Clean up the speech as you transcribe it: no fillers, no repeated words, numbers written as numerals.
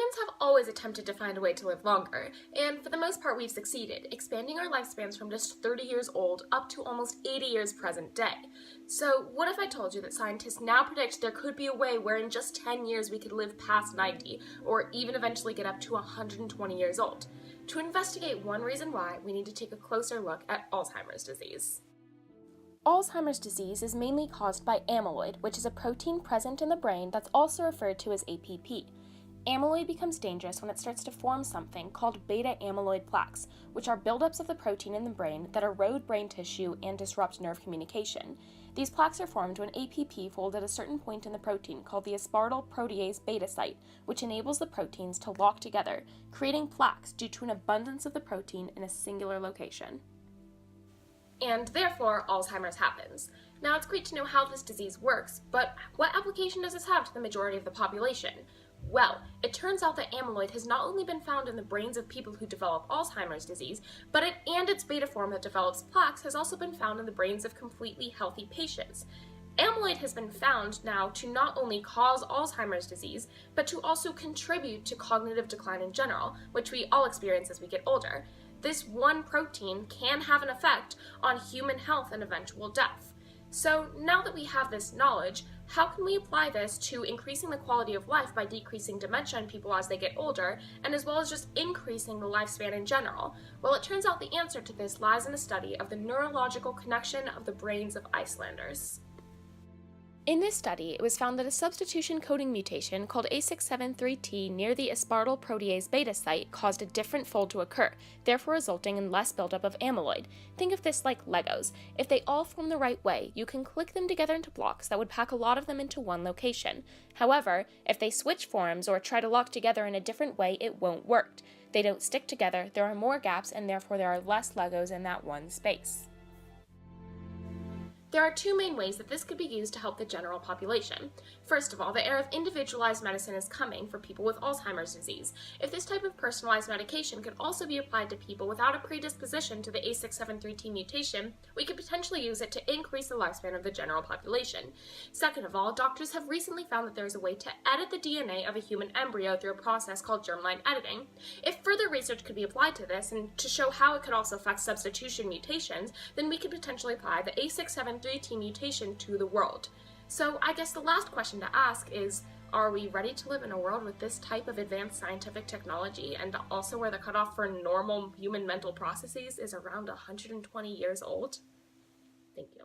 Humans have always attempted to find a way to live longer, and for the most part we've succeeded, expanding our lifespans from just 30 years old up to almost 80 years present day. So what if I told you that scientists now predict there could be a way where in just 10 years we could live past 90, or even eventually get up to 120 years old? To investigate one reason why, we need to take a closer look at Alzheimer's disease. Alzheimer's disease is mainly caused by amyloid, which is a protein present in the brain that's also referred to as APP. Amyloid becomes dangerous when it starts to form something called beta amyloid plaques, which are buildups of the protein in the brain that erode brain tissue and disrupt nerve communication. These plaques are formed when APP folds at a certain point in the protein called the aspartyl protease beta site, which enables the proteins to lock together, creating plaques due to an abundance of the protein in a singular location. And therefore, Alzheimer's happens. Now, it's great to know how this disease works, but what application does this have to the majority of the population? Well, it turns out that amyloid has not only been found in the brains of people who develop Alzheimer's disease, but its beta form that develops plaques has also been found in the brains of completely healthy patients. Amyloid has been found now to not only cause Alzheimer's disease, but to also contribute to cognitive decline in general, which we all experience as we get older. This one protein can have an effect on human health and eventual death. So now that we have this knowledge, how can we apply this to increasing the quality of life by decreasing dementia in people as they get older, and as well as just increasing the lifespan in general? Well, it turns out the answer to this lies in a study of the neurological connection of the brains of Icelanders. In this study, it was found that a substitution coding mutation called A673T near the aspartyl protease beta site caused a different fold to occur, therefore resulting in less buildup of amyloid. Think of this like Legos. If they all form the right way, you can click them together into blocks that would pack a lot of them into one location. However, if they switch forms or try to lock together in a different way, it won't work. They don't stick together, there are more gaps, and therefore there are less Legos in that one space. There are two main ways that this could be used to help the general population. First of all, the era of individualized medicine is coming for people with Alzheimer's disease. If this type of personalized medication could also be applied to people without a predisposition to the A673T mutation, we could potentially use it to increase the lifespan of the general population. Second of all, doctors have recently found that there is a way to edit the DNA of a human embryo through a process called germline editing. If further research could be applied to this, and to show how it could also affect substitution mutations, then we could potentially apply the A673T mutation to the world. So I guess the last question to ask is, are we ready to live in a world with this type of advanced scientific technology, and also where the cutoff for normal human mental processes is around 120 years old? Thank you.